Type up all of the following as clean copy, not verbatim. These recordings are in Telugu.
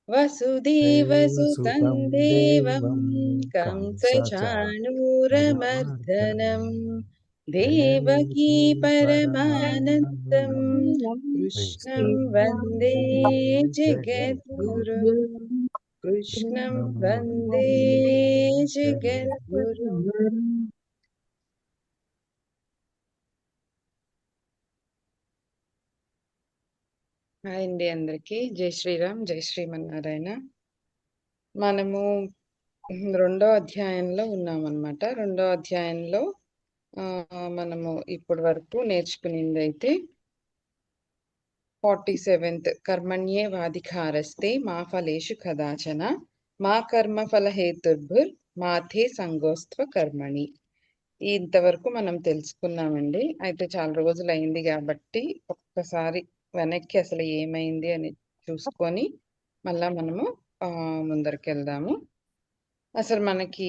वसुदेवसुतं देवसुतं देवं देवं कंसचाणूरमर्दनं कंसचाणूरमर्दनं देवकी देवकी परमानन्दं परमानन्दं कृष्णं कृष्णं वन्दे वन्दे जगद्गुरुं जगद्गुरुं कृष्णं कृष्णं वन्दे वन्दे जगद्गुरुम्. जगद्गुरुम्। హాయ్ అండి, అందరికీ జై శ్రీరామ్, జై శ్రీమన్నారాయణ. మనము రెండో అధ్యాయంలో ఉన్నామన్నమాట. రెండో అధ్యాయంలో మనము ఇప్పటి వరకు నేర్చుకునింది అయితే 47th కర్మణ్యే వాధికారస్తే మా ఫలేషు కదాచన మా కర్మ ఫల హేతుర్భుర్ మాథే సంగోస్త్వ కర్మణి. ఇంతవరకు మనం తెలుసుకున్నామండి. అయితే చాలా రోజులు అయింది కాబట్టి ఒక్కసారి వెనక్కి అసలు ఏమైంది అని చూసుకొని మళ్ళా మనము ముందరికి అసలు మనకి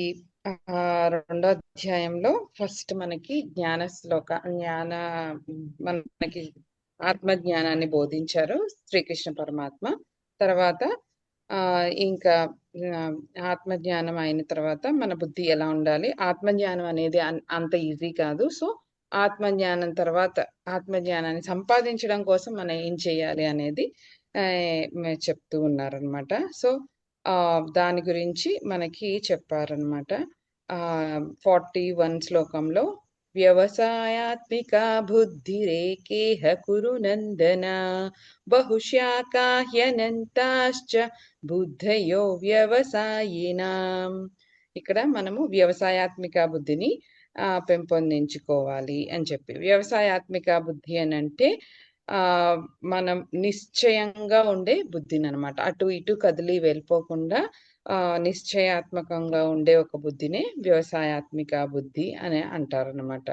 రెండో అధ్యాయంలో ఫస్ట్ మనకి మనకి ఆత్మ జ్ఞానాన్ని బోధించారు శ్రీకృష్ణ పరమాత్మ. తర్వాత ఇంకా ఆత్మ జ్ఞానం అయిన తర్వాత మన బుద్ధి ఎలా ఉండాలి, ఆత్మ జ్ఞానం అనేది అంత ఈజీ కాదు. సో ఆత్మ జ్ఞానం తర్వాత ఆత్మ జ్ఞానాన్ని సంపాదించడం కోసం మనం ఏం చేయాలి అనేది చెప్తూ ఉన్నారనమాట. సో దాని గురించి మనకి చెప్పారనమాట. 41 శ్లోకంలో వ్యవసాయాత్మిక బుద్ధిరేకేహ కురు నందన బహుశాకాహ్యనంతాశ్చ బుద్ధయో వ్యవసాయినాం. ఇక్కడ మనము వ్యవసాయాత్మిక బుద్ధిని పెంపొందించుకోవాలి అని చెప్పి. వ్యవసాయాత్మిక బుద్ధి అని అంటే మనం నిశ్చయంగా ఉండే బుద్ధిని అనమాట. అటు ఇటు కదిలి వెళ్ళిపోకుండా నిశ్చయాత్మకంగా ఉండే ఒక బుద్ధినే వ్యవసాయాత్మిక బుద్ధి అని అంటారనమాట.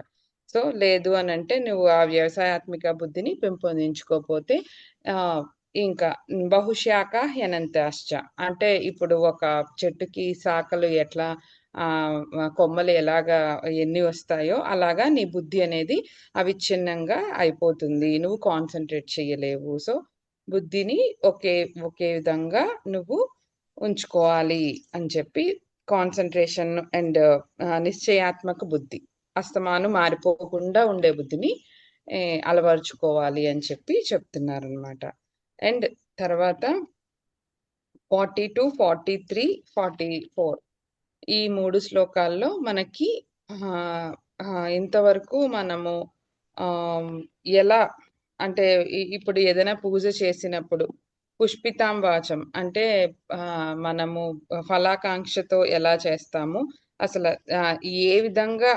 సో లేదు అని అంటే నువ్వు ఆ వ్యవసాయాత్మిక బుద్ధిని పెంపొందించుకోకపోతే ఇంకా బహుశాఖ హెనంతాశ్చ అంటే ఇప్పుడు ఒక చెట్టుకి శాఖలు ఎట్లా కొమ్మలు ఎలాగా ఎన్ని వస్తాయో అలాగా నీ బుద్ధి అనేది అవిచ్ఛిన్నంగా అయిపోతుంది. నువ్వు కాన్సన్ట్రేట్ చేయలేవు. సో బుద్ధిని ఒకే ఒకే విధంగా నువ్వు ఉంచుకోవాలి అని చెప్పి కాన్సన్ట్రేషన్ అండ్ నిశ్చయాత్మక బుద్ధి, అస్తమాను మారిపోకుండా ఉండే బుద్ధిని అలవరుచుకోవాలి అని చెప్పి చెప్తున్నారనమాట. అండ్ తర్వాత 42, 43, 44 ఈ 3 శ్లోకాల్లో మనకి ఇంతవరకు మనము ఎలా అంటే ఇప్పుడు ఏదైనా పూజ చేసినప్పుడు పుష్పితాం వాచం అంటే మనము ఫలాకాంక్షతో ఎలా చేస్తాము, అసలు ఏ విధంగా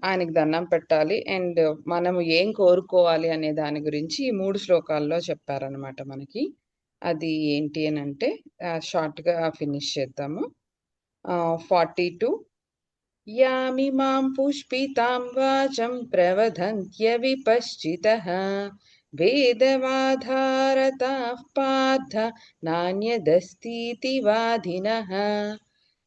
ఆయనకి దండం పెట్టాలి అండ్ మనము ఏం కోరుకోవాలి అనే దాని గురించి ఈ 3 శ్లోకాల్లో చెప్పారనమాట మనకి. అది ఏంటి అని అంటే షార్ట్గా ఫినిష్ చేద్దాము. 42 యామిమాం పుష్పితాం వాచం ప్రవదంత్య విపశ్చితః వేదవాధారతాః పార్థ నాణ్యదస్తితి వాదినః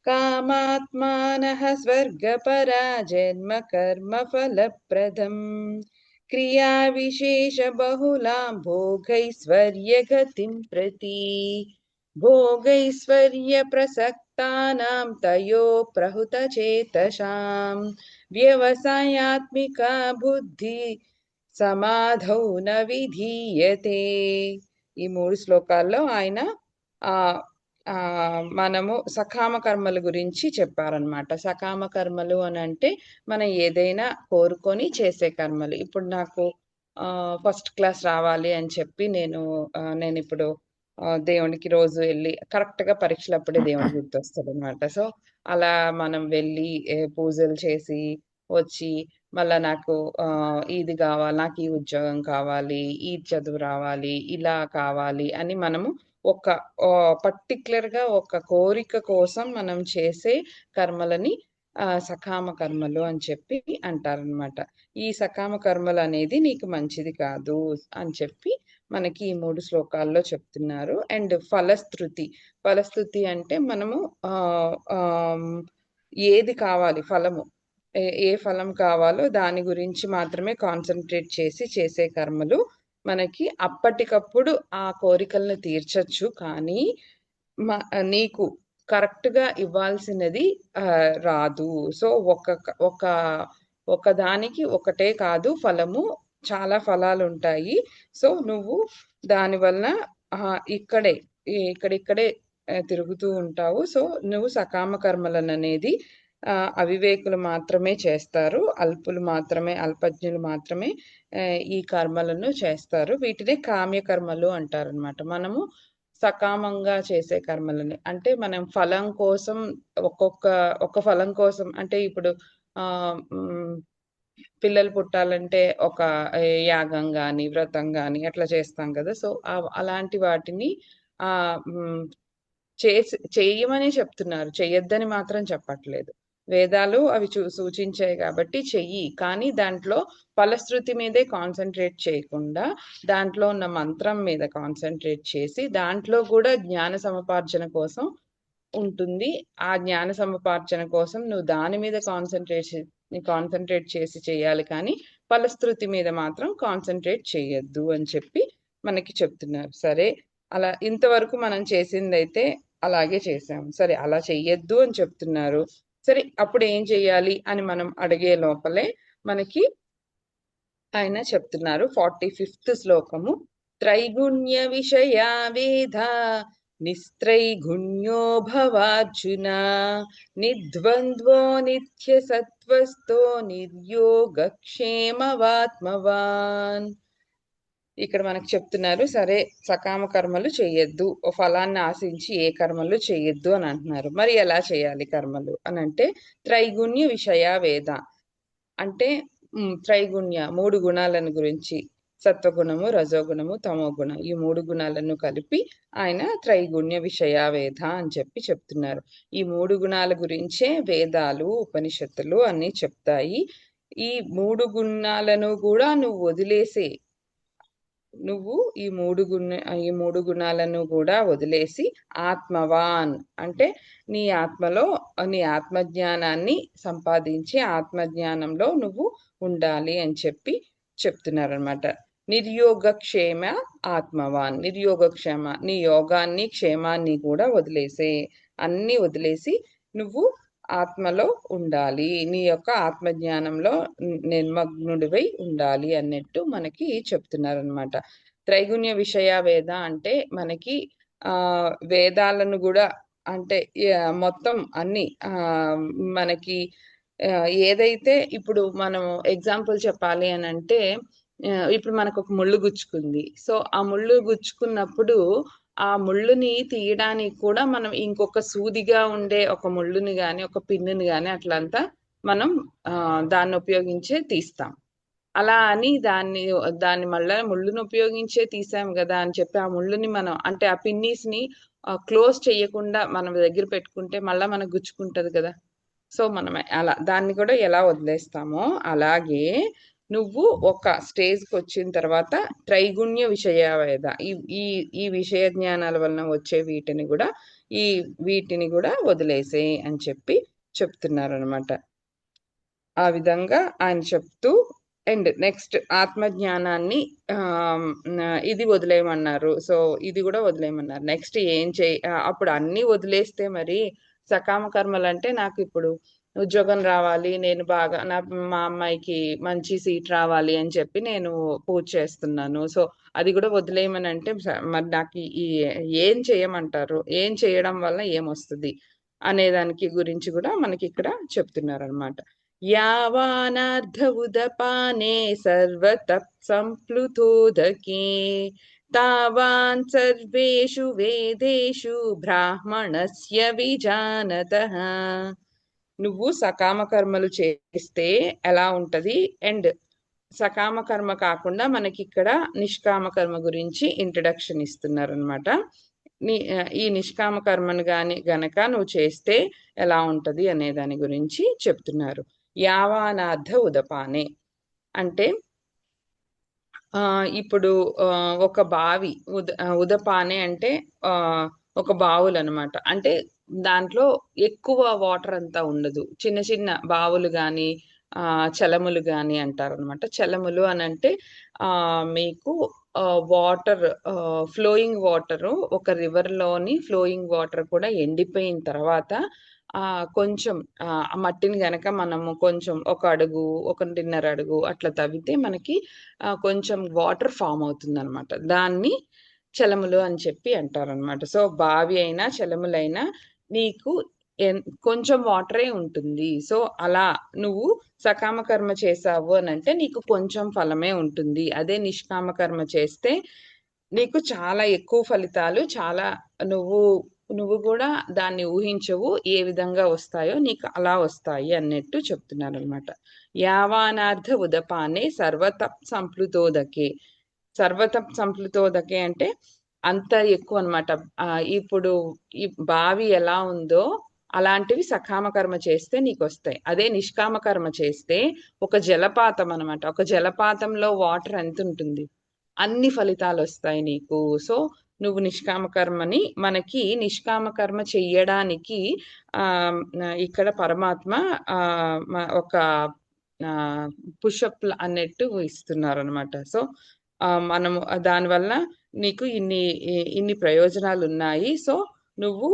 కామాత్మానః స్వర్గపరాజన్మ కర్మ ఫలప్రదం క్రియా విశేష బహుళాం భోగైశ్వర్యగతిం ప్రతి భోగైశ్వర్య ప్రసక్తానాం తయో ప్రహుత చేతసాం వ్యవసాయాత్మిక బుద్ధి సమాధౌ న విధీయతే. ఈ 3 శ్లోకాల్లో ఆయన మనము సకామ కర్మల గురించి చెప్పారనమాట. సకామ కర్మలు అని అంటే మనం ఏదైనా కోరుకొని చేసే కర్మలు. ఇప్పుడు నాకు ఫస్ట్ క్లాస్ రావాలి అని చెప్పి నేను ఇప్పుడు దేవునికి రోజు వెళ్ళి కరెక్ట్గా పరీక్షలప్పుడే దేవుడు గుర్తొస్తాడు అనమాట. సో అలా మనం వెళ్ళి పూజలు చేసి వచ్చి మళ్ళా నాకు ఇది కావాలి, నాకు ఈ ఉద్యోగం కావాలి, ఈ చదువు రావాలి, ఇలా కావాలి అని మనము ఒక పర్టిక్యులర్గా ఒక కోరిక కోసం మనం చేసే కర్మలని సకామ కర్మలు అని చెప్పి అంటారనమాట. ఈ సకామ కర్మలు అనేది నీకు మంచిది కాదు అని చెప్పి మనకి ఈ 3 శ్లోకాల్లో చెప్తున్నారు. అండ్ ఫలస్థుతి అంటే మనము ఏది కావాలి ఫలము, ఏ ఫలం కావాలో దాని గురించి మాత్రమే కాన్సన్ట్రేట్ చేసి చేసే కర్మలు మనకి అప్పటికప్పుడు ఆ కోరికలను తీర్చొచ్చు. కానీ మ నీకు కరెక్ట్‌గా ఇవ్వాల్సినది రాదు. సో, ఒక ఒకదానికి ఒకటే కాదు ఫలము. చాలా ఫలాలుంటాయి. సో, నువ్వు దాని వలన ఇక్కడిక్కడే తిరుగుతూ ఉంటావు. సో, నువ్వు సకామ కర్మలననేది అవివేకులు మాత్రమే చేస్తారు. అల్పజ్ఞులు మాత్రమే ఈ కర్మలను చేస్తారు. వీటినే కామ్య కర్మలు అంటారనమాట. మనము సకామంగా చేసే కర్మలని. అంటే మనం ఫలం కోసం ఒక్కొక్క ఒక ఫలం కోసం అంటే ఇప్పుడు పిల్లలు పుట్టాలంటే ఒక యాగం గాని, వ్రతం గాని అట్లా చేస్తాం గదా! సో, అలాంటి వాటిని ఆహ్, హ్మ్. చెయ్యమనే చెప్తున్నారు. చెయ్యొద్దని మాత్రం చెప్పట్లేదు. వేదాలు అవి సూచించాయి గాబట్టి చెయ్యి. కానీ దాంట్లో ఫలశ్రుతి మీదే కాన్సంట్రేట్ చేయకుండా, దాంట్లో ఉన్న మంత్రం మీద కాన్సంట్రేట్ చేసి, దాంట్లో గూడా జ్ఞాన సముపార్జన కోసం ఉంటుంది. ఆ జ్ఞాన సముపార్జన కోసం నువ్వు దాని మీద కాన్సంట్రేట్ చేసి చేయాలి కానీ, ఫలశ్రుతి మీద మాత్రం కాన్సంట్రేట్ చెయ్యొద్దు అని చెప్పి మనకి చెప్తున్నారు. సరే, అలా ఇంతవరకు మనం చేసిందైతే అలాగే చేసాం. సరే, అలా చెయ్యొద్దు అని చెప్తున్నారు. సరే, అప్పుడేం చెయ్యాలి అని మనం అడిగే లోపలే మనకి ఆయన చెప్తున్నారు 45th శ్లోకము. త్రైగుణ్య విషయా వేద నిస్త్రైగుణ్యో భవార్జున నిద్వంద్వో నిత్య సత్వస్థో నిర్యోగక్షేమవాత్మవాన్. ఇక్కడ మనకు చెప్తున్నారు సరే సకామ కర్మలు చెయ్యొద్దు. ఓ ఫలాన్ని ఆశించి ఏ కర్మలు చెయ్యొద్దు అని అంటున్నారు. మరి ఎలా చేయాలి కర్మలు అని అంటే త్రైగుణ్య విషయ వేద అంటే త్రైగుణ్య 3 గుణాలను గురించి సత్వగుణము, రజోగుణము, తమోగుణం ఈ 3 గుణాలను కలిపి ఆయన త్రైగుణ్య విషయ వేద అని చెప్పి చెప్తున్నారు. ఈ 3 గుణాల గురించే వేదాలు, ఉపనిషత్తులు అన్నీ చెప్తాయి. ఈ 3 గుణాలను కూడా నువ్వు వదిలేసే నువ్వు ఈ మూడు గుణాలను కూడా వదిలేసి ఆత్మవాన్ అంటే నీ ఆత్మలో నీ ఆత్మజ్ఞానాన్ని సంపాదించి ఆత్మజ్ఞానంలో నువ్వు ఉండాలి అని చెప్పి చెప్తున్నారనమాట. నిర్యోగక్షేమ ఆత్మవాన్ నిర్యోగక్షేమ నీ యోగాన్ని క్షేమాన్ని కూడా అన్ని వదిలేసి నువ్వు ఆత్మలో ఉండాలి. నీ యొక్క ఆత్మజ్ఞానంలో నిర్మగ్నుడివై ఉండాలి అన్నట్టు మనకి చెప్తున్నారనమాట. త్రైగుణ్య విషయ వేద అంటే మనకి వేదాలను కూడా అంటే మొత్తం అన్ని మనకి ఏదైతే ఇప్పుడు మనం ఎగ్జాంపుల్ చెప్పాలి అని అంటే ఇప్పుడు మనకు ఒక ముళ్ళు గుచ్చుకుంది. సో ఆ ముళ్ళు గుచ్చుకున్నప్పుడు ఆ ముళ్ళుని తీయడానికి కూడా మనం ఇంకొక సూదిగా ఉండే ఒక ముళ్ళుని గాని, ఒక పిన్నుని గాని అట్లంతా మనం దాన్ని ఉపయోగించే తీస్తాం. అలా అని దాన్ని మళ్ళా ముళ్ళుని ఉపయోగించే తీసాం గదా అని చెప్పి ఆ ముళ్ళుని మనం అంటే ఆ పిన్నీస్‌ని క్లోజ్ చెయ్యకుండా మనం దగ్గర పెట్టుకుంటే మళ్ళా మనకు గుచ్చుకుంటది కదా! సో, మనం అలా దాన్ని కూడా ఎలా వదిలేస్తామో అలాగే నువ్వు ఒక స్టేజ్‌కొచ్చిన తర్వాత త్రైగుణ్య విషయవేద ఈ ఈ ఈ విషయ జ్ఞానాల వలన వచ్చే ఈ వీటిని గూడా వదిలేసేయి అని చెప్పి చెప్తున్నారనమాట. ఆ విధంగా ఆయన చెప్తూ నెక్స్ట్ ఆత్మజ్ఞానాన్ని ఇది వదిలేయమన్నారు. సో, ఇది గూడా వదిలేయమన్నారు. నెక్స్ట్ అప్పుడు అన్నీ వదిలేస్తే మరి సకామ కర్మలంటే నాకిప్పుడు ఉద్యోగం రావాలి. మా అమ్మాయికి మంచి సీట్ రావాలి అని చెప్పి నేను పూజ చేస్తున్నాను. సో, అది గూడా వదిలేయమనంటే మరి నాకు ఏం చేయమంటారు? ఏం చేయడం వల్ల ఏమొస్తది? అనే దానికి గురించి గూడా మనకిక్కడ చెప్తున్నారనమాట. యావానర్ధ ఉదపానే సర్వతః సంప్లుతోదకే తావాన్ సర్వేషు వేదేషు బ్రాహ్మణస్య విజానతః. నువ్వు సకామ కర్మలు చేస్తే ఎలా ఉంటది సకామ కర్మ కాకుండా మనకిక్కడ నిష్కామ కర్మ గురించి ఇంట్రడక్షన్ ఇస్తున్నారనమాట. ఈ నిష్కామ కర్మను గనక నువ్వు చేస్తే ఎలా ఉంటది అనే దాని గురించి చెప్తున్నారు. యావానార్థ ఉదపానే అంటే ఇప్పుడు ఒక బావి ఉదపానే అంటే ఒక బావులనమాట. అంటే దాంట్లో ఎక్కువ వాటర్ అంతా ఉండదు. చిన్న చిన్న బావులు గాని, చలములు గాని అంటారనమాట. చలములు అనంటే మీకు వాటర్ ఫ్లోయింగ్ వాటరు ఒక రివర్‌లోని ఫ్లోయింగ్ వాటర్ కూడా ఎండిపోయిన తర్వాత కొంచెం ఆ మట్టిని గనక మనము కొంచెం ఒక అడుగు, 1.5 అడుగు అట్లా తవ్వితే మనకి కొంచెం వాటర్ ఫార్మ్ అవుతుందనమాట. దాన్ని చలములు అని చెప్పి అంటారనమాట. సో, బావి అయినా, చలములైనా నీకు కొంచెం వాటరే ఉంటుంది. సో, అలా నువ్వు సకామ కర్మ చేశావు అనంటే నీకు కొంచెం ఫలమే ఉంటుంది. అదే నిష్కామ కర్మ చేస్తే నీకు చాలా ఎక్కువ ఫలితాలు చాలా నువ్వు నువ్వు గూడా దాన్ని ఊహించవు. ఏ విధంగా వస్తాయో నీకు అలా వస్తాయి అన్నట్టు చెప్తున్నారనమాట. యావానార్థ ఉదపానే సర్వతప్ సంప్లుతోదకే. సర్వతప్ సంప్లుతోదకే అంటే అంత ఎక్కువనమాట. ఇప్పుడు ఈ బావి ఎలా ఉందో అలాంటివి సకామ కర్మ చేస్తే నీకొస్తాయి. అదే నిష్కామ కర్మ చేస్తే ఒక జలపాతం అనమాట. ఒక జలపాతంలో వాటర్ ఎంతుంటుంది? అన్ని ఫలితాలొస్తాయి నీకు. సో, నువ్వు నిష్కామ కర్మని మనకి నిష్కామ కర్మ చెయ్యడానికి ఇక్కడ పరమాత్మ ఒక ఆహ్, పుషప్‌లు అన్నట్టు ఇస్తున్నారనమాట. సో, మనము దానివల్ల నీకు ఇన్ని ప్రయోజనాలున్నాయి. సో, నువ్వు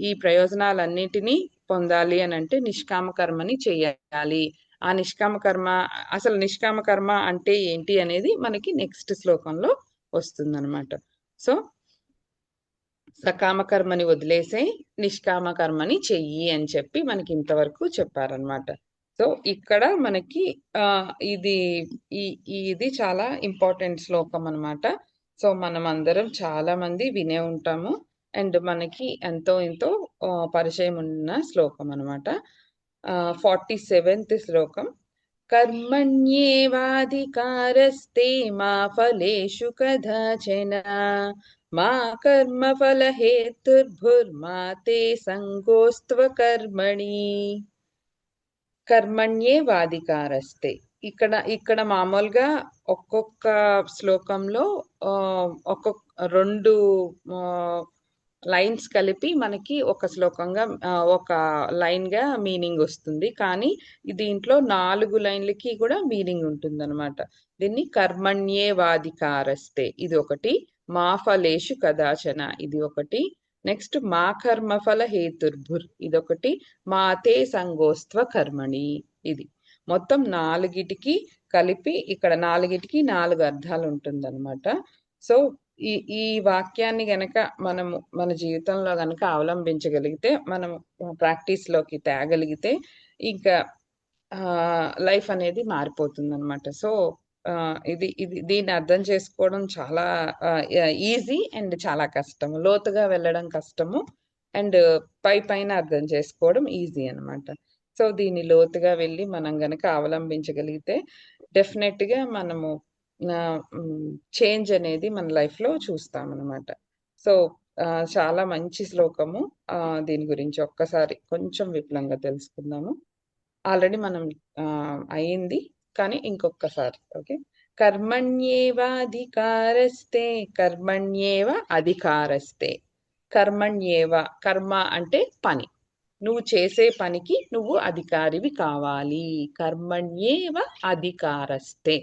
ఈ ప్రయోజనాలన్నిటినీ పొందాలి అనంటే నిష్కామ కర్మని చెయ్యాలి. ఆ నిష్కామ కర్మ అసలు నిష్కామ కర్మ అంటే ఏంటి అనేది మనకి నెక్స్ట్ శ్లోకంలో వస్తుందనమాట. సో, సకామ కర్మని వదిలేసేయి, నిష్కామ కర్మని చెయ్యి అని చెప్పి మనకి ఇంతవరకు చెప్పారనమాట. సో, ఇక్కడ మనకి ఇది ఈ ఇది చాలా ఇంపార్టెంట్ శ్లోకం అనమాట. సో, మనమందరం చాలా మంది వినే ఉంటాము. అండ్ మనకి ఎంతో ఎంతో పరిచయం ఉన్న శ్లోకం అనమాట. 47th శ్లోకం. कर्मण्येवाधिकारस्ते मा फलेषु कदाचन मा कर्मफलहेतुर्भुर्मा ते संगोऽस्त्वकर्मणि కర్మణ్యేవాధికారస్తే. ఇక్కడ మామూలుగా ఒక్కొక్క శ్లోకంలో ఒక్కొక్క 2 లైన్స్ కలిపి మనకి ఒక శ్లోకంగా ఒక లైన్‌గా మీనింగ్ వస్తుంది. కానీ దీంట్లో 4 లైన్‌లకి కూడా మీనింగ్ ఉంటుందనమాట. దీన్ని కర్మణ్యేవాధికారస్తే ఇది ఒకటి. మా ఫలేషు కదాచన ఇది ఒకటి. నెక్స్ట్ మా కర్మఫల హేతుర్భుర్ ఇదొకటి. మాతే సంగోస్త్వ కర్మణి ఇది. మొత్తం 4టికి కలిపి ఇక్కడ 4టికి 4 అర్థాలు ఉంటుందన్నమాట. సో, ఈ ఈ వాక్యాన్ని గనక మనము మన జీవితంలో గనక అవలంబించగలిగితే, మనం ప్రాక్టీస్‌లోకి తేగలిగితే ఇంకా లైఫ్ అనేది మారిపోతుందన్నమాట. సో, ఇది దీన్ని అర్థం చేసుకోవడం చాలా ఈజీ అండ్ చాలా కష్టము. లోతుగా వెళ్ళడం కష్టము. అండ్ పైన అర్థం చేసుకోవడం ఈజీ అనమాట. సో, దీన్ని లోతుగా వెళ్ళి మనం గనక అవలంబించగలిగితే డెఫినెట్‌గా మనము చేంజ్ అనేది మన లైఫ్‌లో చూస్తామనమాట. సో, చాలా మంచి శ్లోకము. దీని గురించి ఒక్కసారి కొంచెం విపులంగా తెలుసుకుందాము. ఆల్రెడీ మనం అయింది. కానీ ఇంకొక్కసారి ఓకే. కర్మణ్యేవాధికారస్తే కర్మణ్యేవ అధికారస్తే. కర్మణ్యేవ కర్మ అంటే పని. నువ్వు చేసే పనికి నువ్వు అధికారివి కావాలి. కర్మణ్యేవ అధికారస్తే.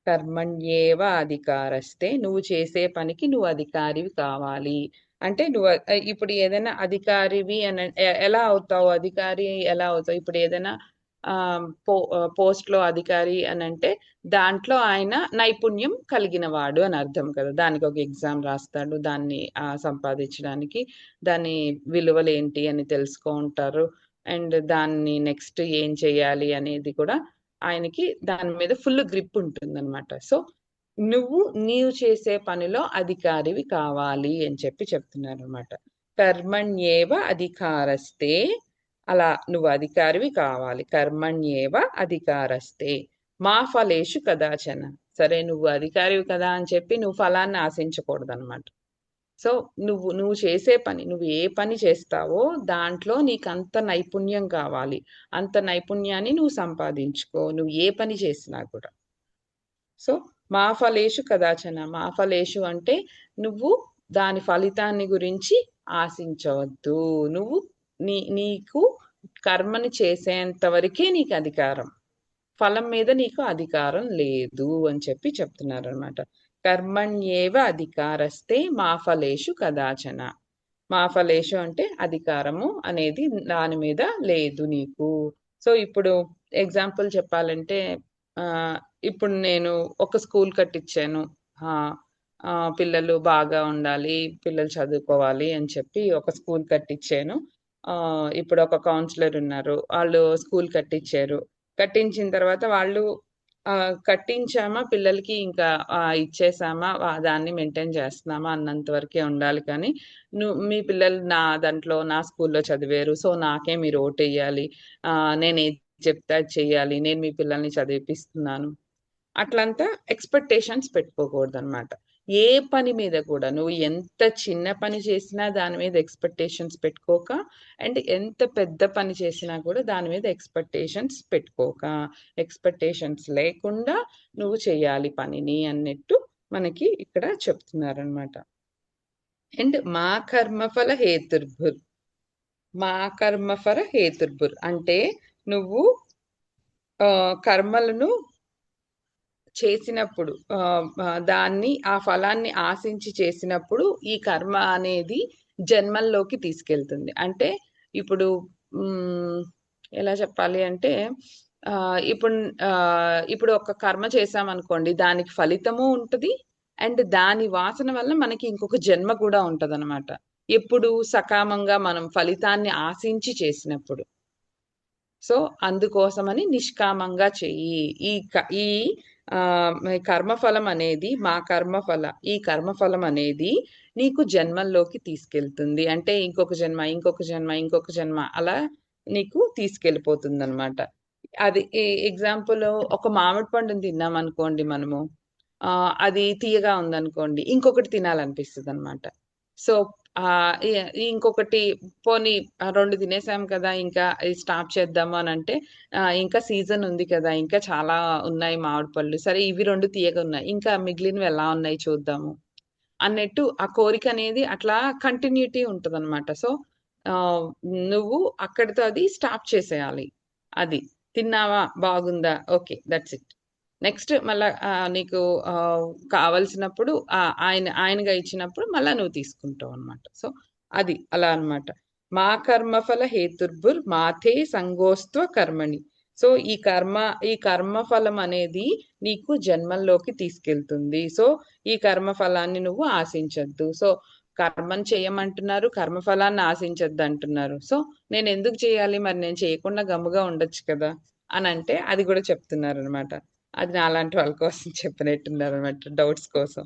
కర్మణ్యేవ అధికారస్తే. నువ్వు చేసే పనికి నువ్వు అధికారివి కావాలి. అంటే నువ్వు ఇప్పుడు ఏదైనా అధికారివి ఎలా అవుతావు? అధికారి ఎలా అవుతావు? ఇప్పుడు ఏదైనా పోస్ట్‌లో అధికారి అనంటే దాంట్లో ఆయన నైపుణ్యం కలిగిన వాడు అని అర్థం కదా! దానికి ఒక ఎగ్జామ్ రాస్తాడు. దాన్ని సంపాదించడానికి దాని విలువలేంటి అని తెలుసుకుంటారు. అండ్ దాన్ని నెక్స్ట్ ఏం చేయాలి అనేది కూడా ఆయనకి దాని మీద ఫుల్ గ్రిప్ ఉంటుందన్నమాట. సో, నీవు చేసే పనిలో అధికారివి కావాలి అని చెప్పి చెప్తున్నారన్నమాట. కర్మణ్యేవ అధికారస్తే అలా నువ్వు అధికారివి కావాలి. కర్మణ్యేవ అధికారస్తే మా ఫలేషు కదాచన. సరే నువ్వు అధికారివి కదా అని చెప్పి నువ్వు ఫలాన్ని ఆశించకూడదనమాట. సో, నువ్వు చేసే పని నువ్వు ఏ పని చేస్తావో దాంట్లో నీకంత నైపుణ్యం కావాలి. అంత నైపుణ్యాన్ని నువ్వు సంపాదించుకో. నువ్వు ఏ పని చేసినా కూడా. సో, మా ఫలేషు కదాచన. మా ఫలేషు అంటే నువ్వు దాని ఫలితాన్ని గురించి ఆశించవద్దు. నువ్వు నీకు కర్మని చేసేంత వరకే నీకు అధికారం. ఫలం మీద నీకు అధికారం లేదు అని చెప్పి చెప్తున్నారనమాట. కర్మణ్యేవ అధికారస్తే మా ఫలేషు కదాచన. మా ఫలేషు అంటే అధికారము అనేది దాని మీద లేదు నీకు. సో ఇప్పుడు ఎగ్జాంపుల్ చెప్పాలంటే ఆ, ఇప్పుడు నేను ఒక స్కూల్ కట్టించాను. ఆ, పిల్లలు బాగా ఉండాలి, పిల్లలు చదువుకోవాలి అని చెప్పి ఒక స్కూల్ కట్టించాను. ఇప్పుడు ఒక కౌన్సిలర్ ఉన్నారు, వాళ్ళు స్కూల్ కట్టించారు. కట్టించిన తర్వాత వాళ్ళు కట్టించామా పిల్లలకి ఇంకా ఇచ్చేసామా దాన్ని మెయింటైన్ చేస్తున్నామా అన్నంత వరకే ఉండాలి. కానీ మీ పిల్లలు నా దాంట్లో నా స్కూల్లో చదివారు, సో నాకే మీరు ఓటు వేయాలి, నేను ఏది చెప్తే అది చెయ్యాలి, నేను మీ పిల్లల్ని చదివిపిస్తున్నాను, అట్లంతా ఎక్స్పెక్టేషన్స్ పెట్టుకోకూడదు అనమాట. ఏ పని మీద కూడా నువ్వు ఎంత చిన్న పని చేసినా దాని మీద ఎక్స్పెక్టేషన్స్ పెట్టుకోక, అండ్ ఎంత పెద్ద పని చేసినా కూడా దాని మీద ఎక్స్పెక్టేషన్స్ పెట్టుకోక, ఎక్స్పెక్టేషన్స్ లేకుండా నువ్వు చేయాలి పనిని అన్నట్టు మనకి ఇక్కడ చెప్తున్నారనమాట. అండ్ మా కర్మఫల హేతుర్భుర్. మా కర్మఫల హేతుర్భుర్ అంటే నువ్వు కర్మలను చేసినప్పుడు దాన్ని ఆ ఫలాన్ని ఆశించి చేసినప్పుడు ఈ కర్మ అనేది జన్మల్లోకి తీసుకెళ్తుంది. అంటే ఇప్పుడు ఎలా చెప్పాలి అంటే ఆ, ఇప్పుడు ఇప్పుడు ఒక కర్మ చేసామనుకోండి, దానికి ఫలితము ఉంటుంది, అండ్ దాని వాసన వల్ల మనకి ఇంకొక జన్మ కూడా ఉంటది అనమాట. ఎప్పుడు సకామంగా మనం ఫలితాన్ని ఆశించి చేసినప్పుడు. సో అందుకోసమని నిష్కామంగా చెయ్యి. ఈ కర్మఫలం అనేది ఈ కర్మఫలం అనేది నీకు జన్మల్లోకి తీసుకెళ్తుంది. అంటే ఇంకొక జన్మ, ఇంకొక జన్మ, ఇంకొక జన్మ అలా నీకు తీసుకెళ్ళిపోతుంది అనమాట. అది ఎగ్జాంపుల్, ఒక మామిడి పండుని తిన్నాం అనుకోండి మనము, అది తీయగా ఉందనుకోండి, ఇంకొకటి తినాలనిపిస్తుంది అనమాట. సో ఇంకొకటి పోనీ 2 తినేసాం కదా, ఇంకా స్టాప్ చేద్దాము అని అంటే ఇంకా సీజన్ ఉంది కదా, ఇంకా చాలా ఉన్నాయి మామిడి పళ్ళు, సరే ఇవి 2 తీయగా ఉన్నాయి, ఇంకా మిగిలినవి ఎలా ఉన్నాయి చూద్దాము అన్నట్టు ఆ కోరిక అనేది అట్లా కంటిన్యూటీ ఉంటదనమాట. సో నువ్వు అక్కడితో అది స్టాప్ చేసేయాలి. అది తిన్నావా, బాగుందా, ఓకే, దట్స్ ఇట్. నెక్స్ట్ మళ్ళా నీకు కావలసినప్పుడు ఆయనగా ఇచ్చినప్పుడు మళ్ళా నువ్వు తీసుకుంటావు అనమాట. సో అది అలా అన్నమాట. మా కర్మఫల హేతుర్భుర్ మాథే సంగోస్త్వ కర్మణి. సో ఈ కర్మ ఫలం అనేది నీకు జన్మల్లోకి తీసుకెళ్తుంది. సో ఈ కర్మ ఫలాన్ని నువ్వు ఆశించద్దు. సో కర్మను చేయమంటున్నారు, కర్మఫలాన్ని ఆశించద్దు అంటున్నారు. సో నేను ఎందుకు చేయాలి, మరి నేను చేయకుండా గమ్ముగా ఉండొచ్చు కదా అని అంటే అది కూడా చెప్తున్నారు అనమాట. అది నాలాంటి వాళ్ళ కోసం చెప్పినట్టున్నారు అనమాట, డౌట్స్ కోసం.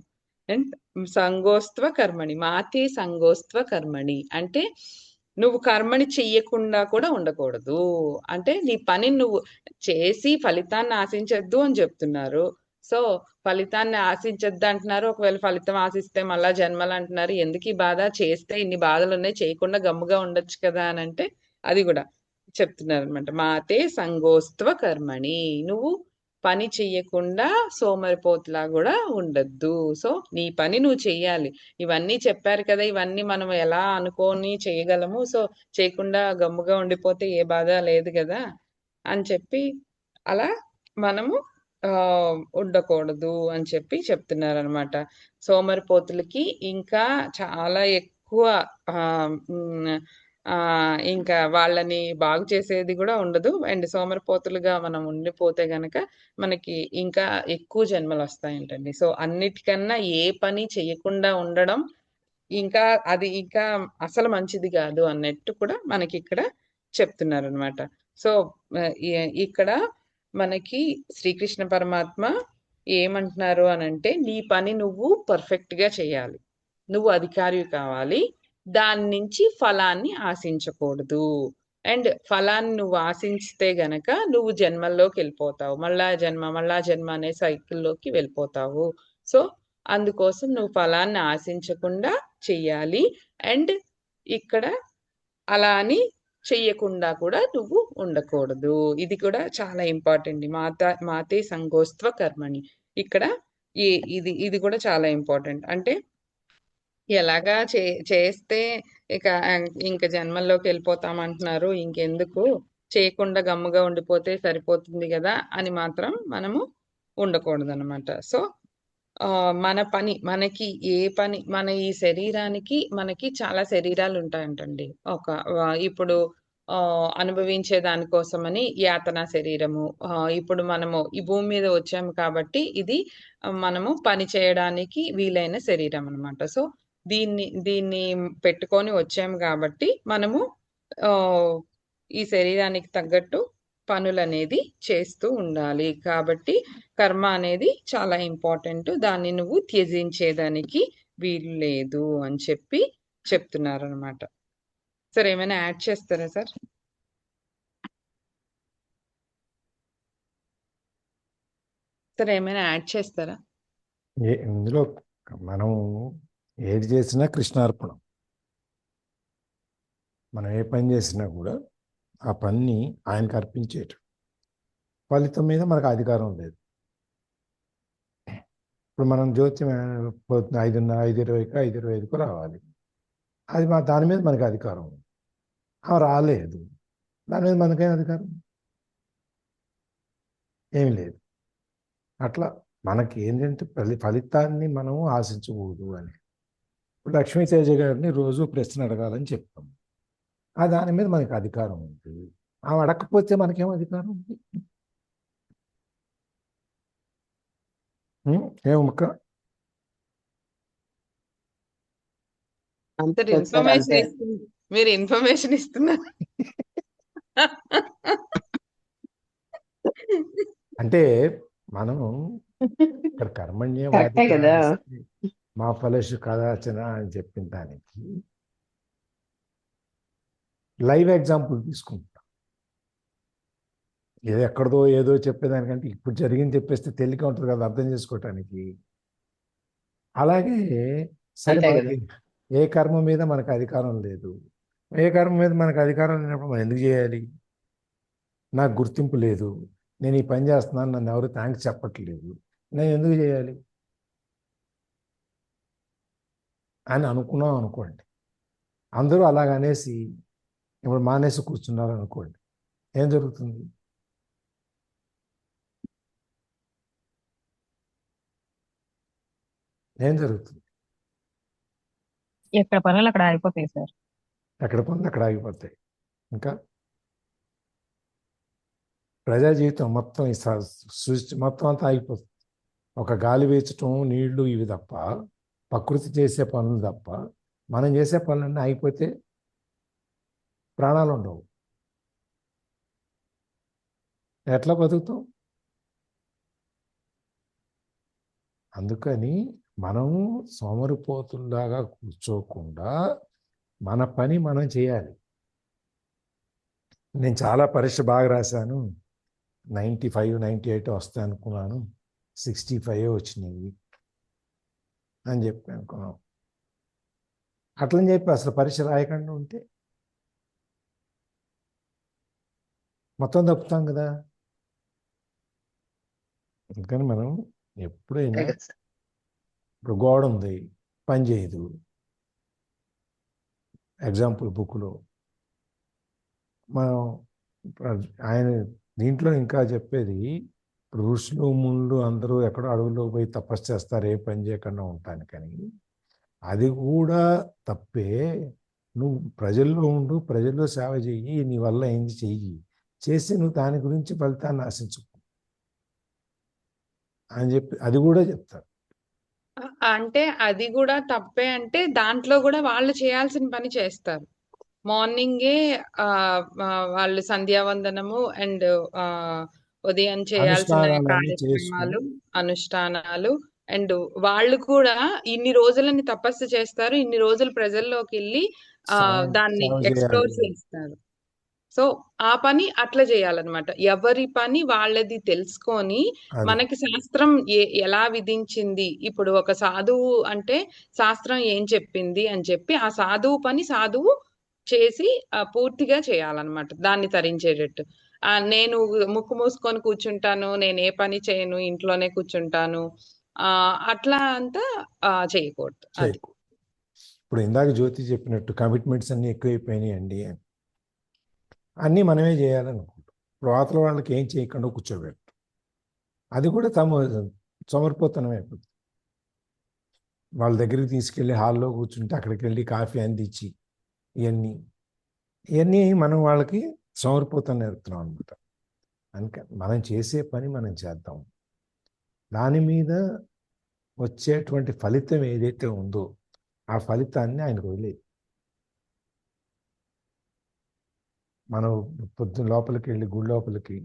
అండ్ సంగోస్త్వ కర్మణి, మాతే సంగోస్త్వ కర్మణి అంటే నువ్వు కర్మని చెయ్యకుండా కూడా ఉండకూడదు. అంటే నీ పని నువ్వు చేసి ఫలితాన్ని ఆశించద్దు అని చెప్తున్నారు. సో ఫలితాన్ని ఆశించద్దు అంటున్నారు, ఒకవేళ ఫలితం ఆశిస్తే మళ్ళా జన్మలు అంటున్నారు. ఎందుకు ఈ బాధ, చేస్తే ఇన్ని బాధలు ఉన్నాయి, చేయకుండా గమ్ముగా ఉండొచ్చు కదా అని అంటే అది కూడా చెప్తున్నారు అనమాట. మాతే సంగోస్త్వ కర్మణి, నువ్వు పని చెయ్యకుండా సోమరిపోతులా కూడా ఉండద్దు. సో నీ పని నువ్వు చెయ్యాలి. ఇవన్నీ చెప్పారు కదా, ఇవన్నీ మనం ఎలా అనుకోని చేయగలము. సో చేయకుండా గమ్ముగా ఉండిపోతే ఏ బాధ లేదు కదా అని చెప్పి అలా మనము ఉండకూడదు అని చెప్పి చెప్తున్నారనమాట. సోమరిపోతులకి ఇంకా చాలా ఎక్కువ ఇంకా వాళ్ళని బాగు చేసేది కూడా ఉండదు. అండ్ సోమరిపోతులుగా మనం ఉండిపోతే గనక మనకి ఇంకా ఎక్కువ జన్మలు వస్తాయంటండి. సో అన్నిటికన్నా ఏ పని చేయకుండా ఉండడం ఇంకా అది ఇంకా అసలు మంచిది కాదు అన్నట్టు కూడా మనకి ఇక్కడ చెప్తున్నారనమాట. సో ఇక్కడ మనకి శ్రీకృష్ణ పరమాత్మ ఏమంటున్నారు అనంటే, నీ పని నువ్వు పర్ఫెక్ట్ గా చేయాలి, నువ్వు అధికారివి కావాలి, దాని నుంచి ఫలాన్ని ఆశించకూడదు. అండ్ ఫలాన్ని నువ్వు ఆశించితే గనక నువ్వు జన్మల్లోకి వెళ్ళిపోతావు, మళ్ళా జన్మ అనే సైకిల్లోకి వెళ్ళిపోతావు. సో అందుకోసం నువ్వు ఫలాన్ని ఆశించకుండా చెయ్యాలి. అండ్ ఇక్కడ అలా అని చెయ్యకుండా కూడా నువ్వు ఉండకూడదు. ఇది కూడా చాలా ఇంపార్టెంట్. మాతే సంగోస్త్వ కర్మణి. ఇక్కడ ఇది కూడా చాలా ఇంపార్టెంట్. అంటే ఎలాగా చేస్తే ఇక ఇంక జన్మల్లోకి వెళ్ళిపోతామంటున్నారు. ఇంకెందుకు చేయకుండా గమ్ముగా ఉండిపోతే సరిపోతుంది గదా! అని మాత్రం మనము ఉండకూడదనమాట. సో, మన పని మనకి ఏ పని మన ఈ శరీరానికి మనకి చాలా శరీరాలుంటాయంటండి. ఒక ఇప్పుడు అనుభవించే దాని కోసమని యాతన శరీరము. ఇప్పుడు మనము ఈ భూమి మీద వచ్చాము కాబట్టి ఇది మనము పని చేయడానికి వీలైన శరీరం అనమాట. సో, దీన్ని పెట్టుకొని వచ్చాము గాబట్టి మనము ఆహ్, ఈ శరీరానికి తగ్గట్టు పనులనేది చేస్తూ ఉండాలి. కాబట్టి కర్మ అనేది చాలా ఇంపార్టెంట్. దాన్ని నువ్వు త్యజించేదానికి వీలు లేదు అని చెప్పి చెప్తున్నారనమాట. సార్ ఏమైనా యాడ్ చేస్తారా సార్? సార్ ఏమైనా యాడ్ చేస్తారా? ఇందులో మనం ఏది చేసినా కృష్ణార్పణం. మనం ఏ పని చేసినా కూడా ఆ పనిని ఆయనకు అర్పించేయటం. ఫలితం మీద మనకు అధికారం లేదు. ఇప్పుడు మనం జ్యోతి పొద్దున్న 5:30, 5:20కి 5:25కు రావాలి. అది దాని మీద మనకి అధికారం ఉంది. రాలేదు, దాని మీద మనకేం అధికారం? ఏమి లేదు. అట్లా మనకి ఏంటంటే ఫలితాన్ని మనం ఆశించకూడదు అని. ఇప్పుడు లక్ష్మీతేజ గారిని రోజు ప్రశ్న అడగాలని చెప్తాం. దాని మీద మనకి అధికారం ఉంది. ఆమె అడగకపోతే మనకేం అధికారం ఉంది? ఏమక్క? అంత ఇన్ఫర్మేషన్ ఇస్తుంది. మీరు ఇన్ఫర్మేషన్ ఇస్తున్నారు. అంటే మనం ఇక్కడ కరెక్టే కర్మణ్యవాధిక కదా. మా ఫలేషు కదాచన అని చెప్పిన దానికి లైవ్ ఎగ్జాంపుల్ తీసుకుంటాం. ఏదో ఎక్కడదో ఏదో చెప్పేదానికంటే ఇప్పుడు జరిగింది చెప్పేస్తే తేలిక ఉంటుంది కదా అర్థం చేసుకోవటానికి. అలాగే సరే, అంతే కదా. మనకి ఏ కర్మ మీద మనకు అధికారం లేదు. ఏ కర్మ మీద మనకు అధికారం లేనప్పుడు మనం ఎందుకు చేయాలి? నాకు గుర్తింపు లేదు, నేను ఈ పని చేస్తున్నాను, నన్ను ఎవరు థ్యాంక్స్ చెప్పట్లేదు, నేను ఎందుకు చేయాలి అని అనుకున్నాం అనుకోండి. అందరూ అలాగనేసి ఇప్పుడు మానేసి కూర్చున్నారు అనుకోండి, ఏం జరుగుతుంది? ఏం జరుగుతుంది? ఎక్కడ పనులు అక్కడ ఆగిపోతాయి సార్. ఎక్కడ పనులు అక్కడ ఆగిపోతాయి. ఇంకా ప్రజా జీవితం మొత్తం ఈ సృష్టి మొత్తం అంతా ఆగిపోతుంది. ఒక గాలి వీచటం, నీళ్లు, ఇవి తప్ప, ప్రకృతి చేసే పనులు తప్ప మనం చేసే పనులన్నీ ఆగిపోతే ప్రాణాలు ఉండవు. ఎట్లా బతుకుతాం? అందుకని మనం సోమరిపోతుల్లాగా కూర్చోకుండా మన పని మనం చేయాలి. నేను చాలా పరీక్ష బాగా రాశాను, 95, 98 వస్తాయి అనుకున్నాను, 65 వచ్చినాయి అని చెప్పి అనుకున్నాం. అట్లని చెప్పి అసలు పరీక్ష రాయకుండా ఉంటే మొత్తం తప్పుతాం కదా. అందుకని మనం ఎప్పుడైనా, ఇప్పుడు గోడ ఉంది పని చేయదు, ఎగ్జాంపుల్ బుక్లో మనం ఆయన దీంట్లో ఇంకా చెప్పేది, ఋషులు ముళ్ళు అందరూ ఎక్కడో అడవుల్లో పోయి తపస్సు చేస్తారు ఏ పని చేయకుండా ఉంటానికని. అది కూడా తప్పే. నువ్వు ప్రజల్లో ఉండు, ప్రజల్లో సేవ చెయ్యి, నీ వల్ల ఏంది చెయ్యి, చేసి నువ్వు దాని గురించి ఫలితాన్ని ఆశించు అని చెప్పి అది కూడా చెప్తారు. అంటే అది కూడా తప్పే అంటే దాంట్లో కూడా వాళ్ళు చేయాల్సిన పని చేస్తారు. మార్నింగే వాళ్ళు సంధ్యావందనము అండ్ ఉదయం చేయాల్సిన అనుష్ఠానాలన్నీ చేసుకుని కార్యక్రమాలు, అనుష్ఠానాలు అండ్ వాళ్ళు కూడా ఇన్ని రోజులని తపస్సు చేస్తారు. ఇన్ని రోజులు ప్రజల్లోకి వెళ్ళి దాన్ని సేవ ఎక్స్‌ప్లోర్ చేయాలి. చేస్తారు. సో, ఆ పని అట్లా చేయాలన్నమాట. ఎవరి పని వాళ్ళది తెలుసుకొని, అది మనకి శాస్త్రం ఎలా విధించింది, ఇప్పుడు ఒక సాధువు అంటే శాస్త్రం ఏం చెప్పింది అని చెప్పి, ఆ సాధువు పని సాధువు చేసి పూర్తిగా చేయాలన్నమాట. దాన్ని తరించేటట్టు. నేను ముక్కు మూసుకొని కూర్చుంటాను, నేను ఏ పని చేయను, ఇంట్లోనే కూర్చుంటాను. అట్లా అంతా చేయకూడదు. అది. చేయకు. ఇప్పుడు ఇందాక జ్యోతి చెప్పినట్టు కమిట్మెంట్స్ అన్నీ ఎక్కువైపోయినాయి అండి. అన్నీ మనమే చేయాలనుకుంటాం. ఇప్పుడు అవతల వాళ్ళకి ఏం చేయకుండా కూర్చోబెట్టు, అది కూడా సోమరిపోతనం అయిపోతుంది. వాళ్ళ దగ్గరికి తీసుకెళ్ళి హాల్లో కూర్చుంటే అక్కడికి వెళ్ళి కాఫీ అందించి ఇవన్నీ మనం వాళ్ళకి సోమరిపోతనం నేర్పుతున్నాం అనమాట. అందుకే మనం చేసే పని మనం చేద్దాం. దాని మీద వచ్చేటువంటి ఫలితం ఏదైతే ఉందో ఆ ఫలితాన్ని ఆయనకు వదిలేదు. మనం పొద్దున్న లోపలికి వెళ్ళి గుడి లోపలికి,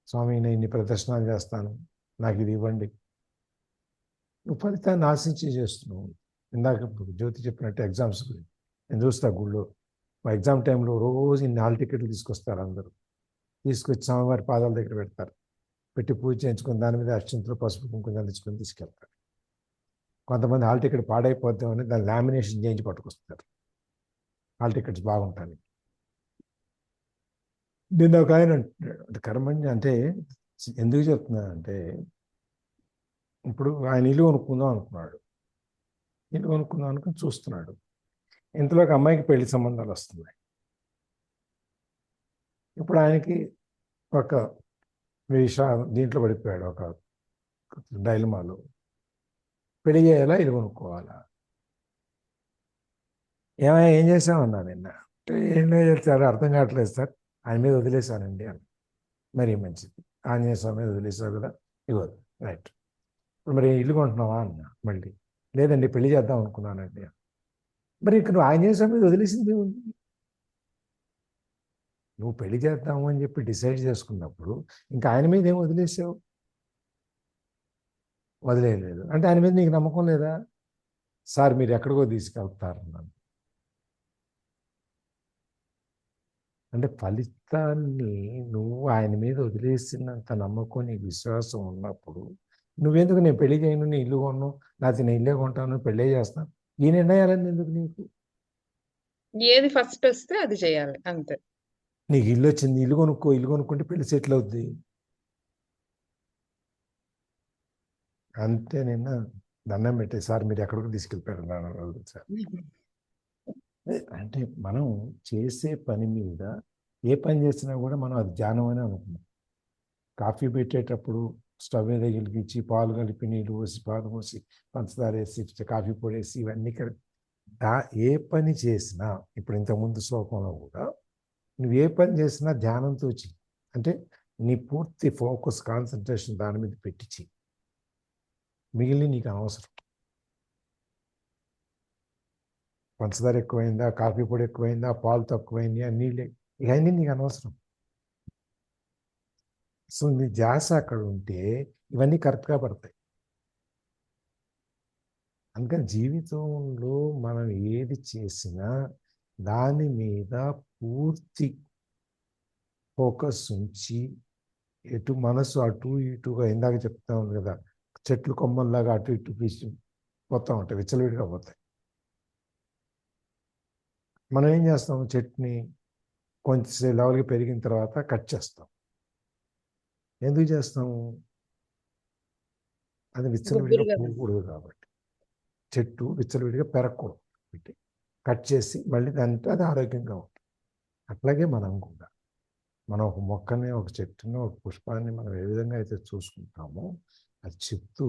స్వామి నేను ఇన్ని ప్రదర్శనలు చేస్తాను, నాకు ఇది ఇవ్వండి, నువ్వు ఫలితాన్ని ఆశించి చేస్తున్నావు. ఇందాక జ్యోతి చెప్పినట్టు ఎగ్జామ్స్ గురించి నేను చూస్తా గుళ్ళో ఎగ్జామ్ టైంలో రోజు ఇన్ని హాల్ టికెట్లు తీసుకొస్తారు. అందరూ తీసుకొచ్చి స్వామివారి పాదాల దగ్గర పెడతారు, పెట్టి పూజ చేయించుకొని దాని మీద అక్షంతలు పసుపు కుంకుమ చల్లించుకొని తీసుకెళ్తారు. కొంతమంది హాల్ టికెట్ పాడైపోద్దామని దాన్ని లామినేషన్ చేయించి పట్టుకొస్తారు, హాల్ టికెట్స్ బాగుంటాయి. నిన్న ఒక ఆయన కర్మణ్య అంటే ఎందుకు చెప్తున్నానంటే, ఇప్పుడు ఆయన ఇల్లు కొనుక్కుందాం అనుకున్నాడు, ఇల్లు కొనుక్కుందాం అనుకుని చూస్తున్నాడు. ఇంతలో ఒక అమ్మాయికి పెళ్లి సంబంధాలు వస్తున్నాయి. ఇప్పుడు ఆయనకి ఒక దీంట్లో పడిపోయాడు, ఒక డైలమాలో. పెళ్లి చేయాలా, ఇల్లు కొనుక్కోవాలా? ఏమైనా ఏం చేసామన్నా నిన్న అంటే ఏం లేదు సార్, అర్థం కావట్లేదు సార్, ఆయన మీద వదిలేశానండి అని. మరీ మంచిది, ఆంజనేయ స్వామి మీద వదిలేసావు కదా, ఇవ్వదు, రైట్. ఇప్పుడు మరి ఇల్లు కొంటున్నావా అన్న. మళ్ళీ లేదండి పెళ్లి చేద్దాం అనుకున్నానండి. మరి ఇక్కడ నువ్వు ఆంజనేయ స్వామి మీద వదిలేసింది ఉంది. నువ్వు పెళ్లి చేద్దాము అని చెప్పి డిసైడ్ చేసుకున్నప్పుడు ఇంకా ఆయన మీద ఏం వదిలేసావు? వదిలేయలేదు అంటే ఆయన మీద నీకు నమ్మకం లేదా? సార్ మీరు ఎక్కడికో తీసుకెళ్తారు నన్ను అంటే ఫలితాన్ని నువ్వు ఆయన మీద వదిలేసినంత నమ్మకం, నీకు విశ్వాసం ఉన్నప్పుడు నువ్వెందుకు నేను పెళ్లి చేయను, నేను ఇల్లు కొను, లేకపోతే నేను ఇల్లే కొంటాను, పెళ్ళే చేస్తాను, ఈ నిర్ణయాలన్నీ ఎందుకు నీకు? ఏది ఫస్ట్ వస్తే అది చేయాలి అంతే. నీకు ఇల్లు వచ్చింది, ఇల్లు కొనుక్కో, ఇల్లు కొనుక్కుంటే పెళ్లి సెటిల్ అవుద్ది అంతే. నిన్న దండం పెట్టే సార్ మీరు ఎక్కడికి తీసుకెళ్ళిపోయారు సార్ అంటే మనం చేసే పని మీద ఏ పని చేసినా కూడా మనం అది ధ్యానం అని అనుకున్నాం. కాఫీ పెట్టేటప్పుడు స్టవ్ మీద వెలిగించి పాలు కలిపి నీళ్ళు పోసి పాలు పోసి పంచదార వేసి కాఫీ పొడి వేసి ఇవన్నీ ఏ పని చేసినా, ఇప్పుడు ఇంతకుముందు శ్లోకంలో కూడా నువ్వు ఏ పని చేసినా ధ్యానంతో చెయ్యి. అంటే నీ పూర్తి ఫోకస్ కాన్సన్ట్రేషన్ దాని మీద పెట్టించి మిగిలిన నీకు అనవసరం. పంచదార ఎక్కువైందా, కాఫీ పొడి ఎక్కువైందా, పాలు తక్కువైందా, నీళ్ళే, ఇవన్నీ నీకు అనవసరం. సో నీ ధ్యాస అక్కడ ఉంటే ఇవన్నీ కరెక్ట్గా పడతాయి. అందుకని జీవితంలో మనం ఏది చేసినా దాని మీద పూర్తి ఫోకస్ ఉంచి, ఎటు మనసు అటు ఇటుగా ఇందాక చెప్తా ఉంది కదా, చెట్లు కొమ్మల్లాగా అటు ఇటు పీసి పోతూ ఉంటాయి, విచ్చలవిడిగా పోతాయి. మనం ఏం చేస్తాం, చెట్టుని కొంచెం లెవెల్గా పెరిగిన తర్వాత కట్ చేస్తాం. ఎందుకు చేస్తాము? అది విచ్చలవిడిగా పోకూడదు కాబట్టి. చెట్టు విచ్చలవిడిగా పెరగకూడదు పెట్టి కట్ చేసి మళ్ళీ దాంట్లో అది ఆరోగ్యంగా ఉంటుంది. అట్లాగే మనం కూడా మనం ఒక మొక్కని, ఒక చెట్టుని, ఒక పుష్పాన్ని మనం ఏ విధంగా అయితే చూసుకుంటామో అది చెప్తూ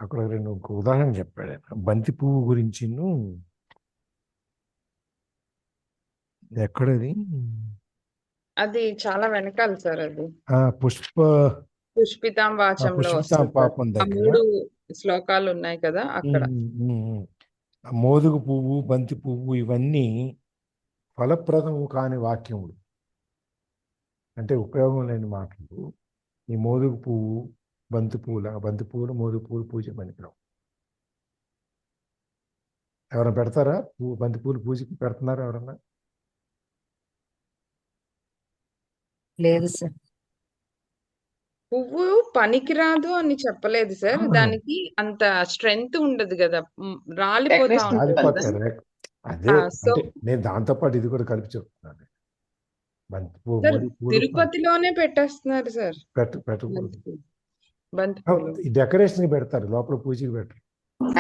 అక్కడ ఒక ఉదాహరణ చెప్పాడు. బంతి పువ్వు గురించి ఎక్కడది, అది చాలా వెనకాల సార్. అది పుష్పితాం వాచంలో పుష్పితాం వస్తుంది. పాపం ఆ దగ్గర 3 శ్లోకాలు ఉన్నాయి కదా అక్కడ. మోదుగు పువ్వు, బంతి పువ్వు ఇవన్నీ ఫలప్రదము కాని వాక్యములు, అంటే ఉపయోగం లేని మాటలు. ఈ మోదుగు పువ్వు, బంతి పువ్వులు మోదుగు పువ్వులు పూజ పనికిరావు. ఎవరైనా పెడతారా? బంతి పూలు పూజకి పెడుతున్నారా ఎవరన్నా? లేదు సార్. పువ్వు పనికిరాదు అని చెప్పలేదు సార్. దానికి అంత స్ట్రెంగ్త్ ఉండదు కదా, రాలిపోతా ఉంటుంది కదా. అదే సో అంటే నేను దాంతో పాటు ఇది కూడా కలిపి చెప్తున్నాను. బంతి సార్ పువ్వు తిరుపతిలోనే పెట్టేస్తున్నారు సార్ పెట్టకూడదు. బంతి పూలు. డెకరేషన్ పెడతారు, లోపల పూజకి పెట్టరు.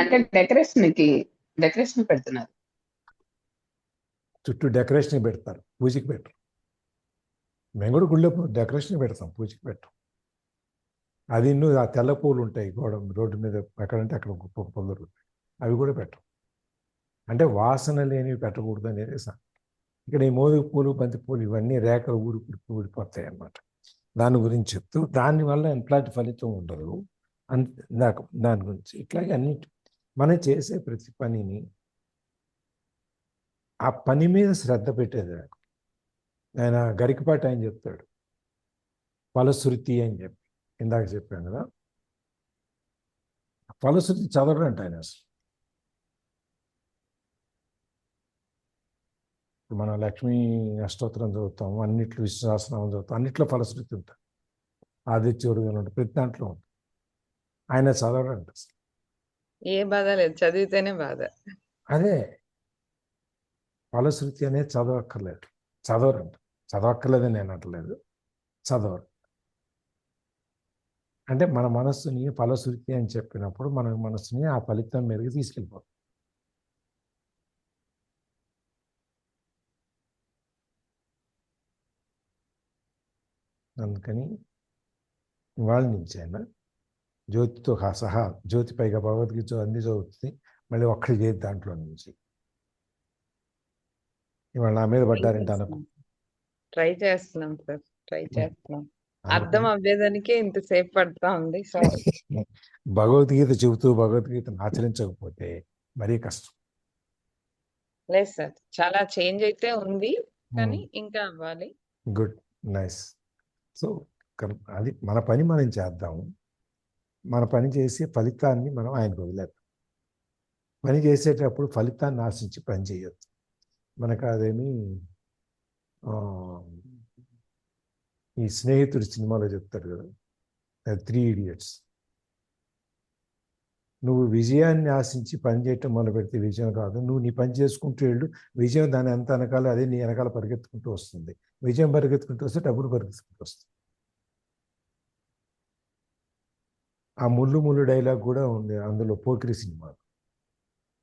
అంటే డెకరేషన్ పెడుతున్నారు. చుట్టూ డెకరేషన్ పెడతారు, పూజకి పెట్టరు. మేము కూడా గుళ్ళో డెకరేషన్ పెడతాం, పూజకి పెట్టం. అది నువ్వు ఆ తెల్ల పూలు ఉంటాయి గోడ రోడ్డు మీద ఎక్కడంటే అక్కడ పొందరు, అవి కూడా పెట్టం. అంటే వాసన లేనివి పెట్టకూడదు అనేది ఇక్కడ ఈ మోదుగు పూలు, బంతి పూలు ఇవన్నీ రేఖలు ఊడిపోతాయి అన్నమాట. దాని గురించి చెప్తూ దానివల్ల ఎట్లాంటి ఫలితం ఉండదు అని నాకు దాని గురించి. ఇట్లాగే అన్ని మనం చేసే ప్రతి పనిని ఆ పని మీద శ్రద్ధ పెట్టేది. ఆయన గరికపాటి ఆయన చెప్తాడు ఫలశ్రుతి అని చెప్పి, ఇందాక చెప్పాను కదా. ఫలశ్రుతి చదవడం అంటే ఆయన అసలు మనం లక్ష్మీ అష్టోత్తరం చదువుతాం, అన్నిట్లో విష్ణు సహస్రనామం చదువుతాం, అన్నిట్లో ఫలశ్రుతి ఉంటుంది. ఆదిత్యుడు ఉంటుంది, ప్రతి దాంట్లో ఉంటుంది. ఆయన చదవడం అంటే అసలు ఏ బాధ లేదు, చదివితేనే బాధ. అదే ఫలశ్రుతి అనేది చదవక్కర్లేదు, చదవరంట. చదవక్కర్లేదని నేను అంటలేదు, చదవరు. అంటే మన మనస్సుని ఫలశ్రుతి అని చెప్పినప్పుడు మన మనస్సుని ఆ ఫలితం మేరకు తీసుకెళ్ళిపోతుంది. అందుకని ఇవాళ నుంచి అయినా జ్యోతితో సహా, జ్యోతి పైగా భగవద్గీత అన్ని చదువుతుంది, మళ్ళీ ఒక్కడి చేతి దాంట్లో నుంచి. ఇవాళ నా మీద పడ్డారంటే అనకు. ట్రై చేస్తున్నాం సార్, ట్రై చేస్తున్నాం. అర్థం అవ్వేదానికే ఇంతసేపు పడతా ఉంది. సో భగవద్గీత చెబుతూ భగవద్గీతను ఆచరించకపోతే మరీ కష్టం. లేదు సార్, చాలా చేంజ్ అయితే ఉంది, కానీ ఇంకా అవ్వాలి. Good, nice. సో అది మన పని మనం చేద్దాము. మన పని చేసి ఫలితాన్ని మనం ఆయనకు వదిలేద్దాం. పని చేసేటప్పుడు ఫలితాన్ని ఆశించి పని చేయొద్దు. మనకు అదేమి ఈ స్నేహితుడి సినిమాలో చెప్తారు కదా, 3 Idiots. నువ్వు విజయాన్ని ఆశించి పని చేయటం మొదలు పెడితే విజయం కాదు. నువ్వు నీ పని చేసుకుంటూ వెళ్ళు, విజయం దాని ఎంత వెనకాల అదే నీ వెనకాల పరిగెత్తుకుంటూ వస్తుంది. విజయం పరిగెత్తుకుంటూ వస్తే డబ్బులు పరిగెత్తుకుంటూ వస్తుంది. ఆ ముళ్ళు డైలాగ్ కూడా ఉంది అందులో, పోకిరి సినిమాలో.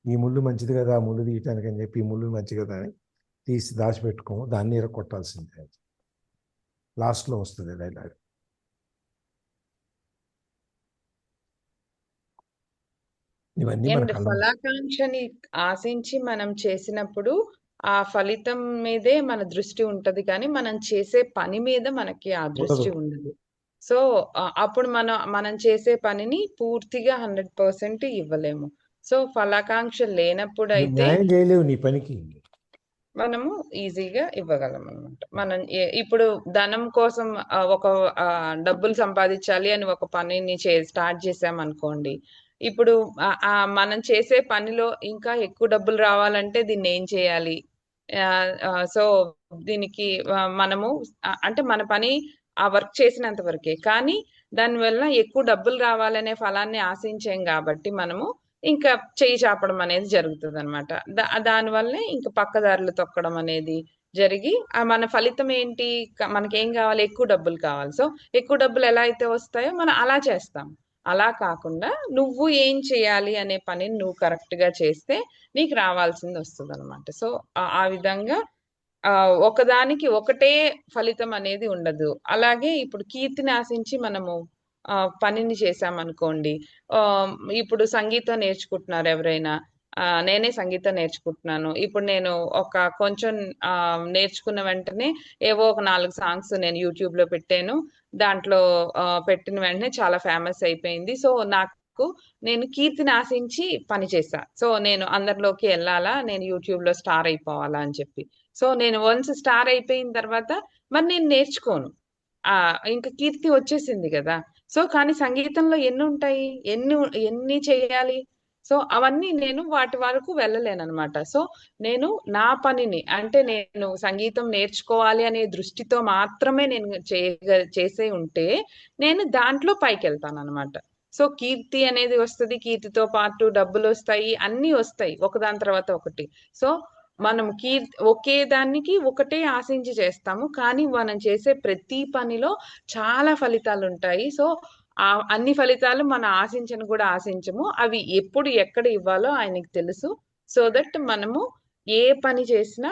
ఈ ముళ్ళు మంచిది కదా, ఆ ముళ్ళు తీయటానికి అని చెప్పి ఈ ముళ్ళు మంచిది కదా అని తీసి దాచిపెట్టుకోము, దాన్ని ఎరగొట్టాల్సిందే. లాస్ట్లో వస్తుంది డైలాగ్. ఇవన్నీ అండ్ ఫలాకాంక్షని ఆశించి మనం చేసినప్పుడు ఆ ఫలితం మీదే మన దృష్టి ఉంటది, కానీ మనం చేసే పని మీద మనకి ఆ దృష్టి ఉండదు. సో అప్పుడు మనం చేసే పనిని పూర్తిగా 100% ఇవ్వలేము. సో ఫలాకాంక్ష లేనప్పుడు అయితే చేయలేవు నీ పనికి, మనము ఈజీగా ఇవ్వగలం అనమాట. మనం ఇప్పుడు ధనం కోసం ఒక డబ్బులు సంపాదించాలి అని ఒక పనిని స్టార్ట్ చేసామనుకోండి, ఇప్పుడు మనం చేసే పనిలో ఇంకా ఎక్కువ డబ్బులు రావాలంటే దీన్ని ఏం చేయాలి? సో దీనికి మనము అంటే మన పని ఆ వర్క్ చేసినంత వరకే, కానీ దానివల్ల ఎక్కువ డబ్బులు రావాలనే ఫలాన్ని ఆశించాం కాబట్టి మనము ఇంకా చెయ్యి చాపడం అనేది జరుగుతుంది అనమాట. దానివల్లే ఇంకా పక్కదారులు తొక్కడం అనేది జరిగి మన ఫలితం ఏంటి? మనకేం కావాలి? ఎక్కువ డబ్బులు కావాలి. సో ఎక్కువ డబ్బులు ఎలా అయితే వస్తాయో మనం అలా చేస్తాం. అలా కాకుండా నువ్వు ఏం చేయాలి అనే పనిని నువ్వు కరెక్ట్ గా చేస్తే నీకు రావాల్సింది వస్తుంది అనమాట. సో ఆ విధంగా ఒకదానికి ఒకటే ఫలితం అనేది ఉండదు. అలాగే ఇప్పుడు కీర్తిని ఆశించి మనము పనిని చేశామనుకోండి, ఇప్పుడు సంగీతం నేర్చుకుంటున్నారు ఎవరైనా, నేనే సంగీతం నేర్చుకుంటున్నాను. ఇప్పుడు నేను ఒక కొంచెం నేర్చుకున్న వెంటనే ఏవో ఒక 4 సాంగ్స్ నేను యూట్యూబ్ లో పెట్టాను. దాంట్లో పెట్టిన వెంటనే చాలా ఫేమస్ అయిపోయింది. సో నేను కీర్తిని ఆశించి పని చేశా. సో నేను అందరిలోకి వెళ్ళాలా, నేను యూట్యూబ్ లో స్టార్ అయిపోవాలా అని చెప్పి. సో నేను వన్స్ స్టార్ అయిపోయిన తర్వాత మరి నేను నేర్చుకోను, ఇంకా కీర్తి వచ్చేసింది కదా. సో కానీ సంగీతంలో ఎన్ని ఉంటాయి, ఎన్ని చేయాలి? సో అవన్నీ నేను వాటి వరకు వెళ్ళలేనన్నమాట. సో నేను నా పనిని, అంటే నేను సంగీతం నేర్చుకోవాలి అనే దృష్టితో మాత్రమే నేను చేసే ఉంటే నేను దాంట్లో పైకి వెళ్తాను అనమాట. సో కీర్తి అనేది వస్తుంది, కీర్తితో పాటు డబ్బులు వస్తాయి, అన్ని వస్తాయి ఒకదాని తర్వాత ఒకటి. సో మనం ఒకే దానికి ఒకటే ఆశించి చేస్తాము, కానీ మనం చేసే ప్రతి పనిలో చాలా ఫలితాలు ఉంటాయి. సో అన్ని ఫలితాలు మనం ఆశించను కూడా ఆశించము, అవి ఎప్పుడు ఎక్కడ ఇవ్వాలో ఆయనకి తెలుసు. సో దట్ మనము ఏ పని చేసినా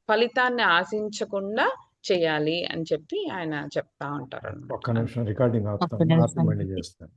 ఫలితాన్ని ఆశించకుండా చేయాలి అని చెప్పి ఆయన చెప్తా ఉంటారు ఒక్క అనమాట. నిమిషం రికార్డింగ్ ఒక్క ఆపుతాను, నిమిషం. ఆపి మళ్ళీ చేస్తాను.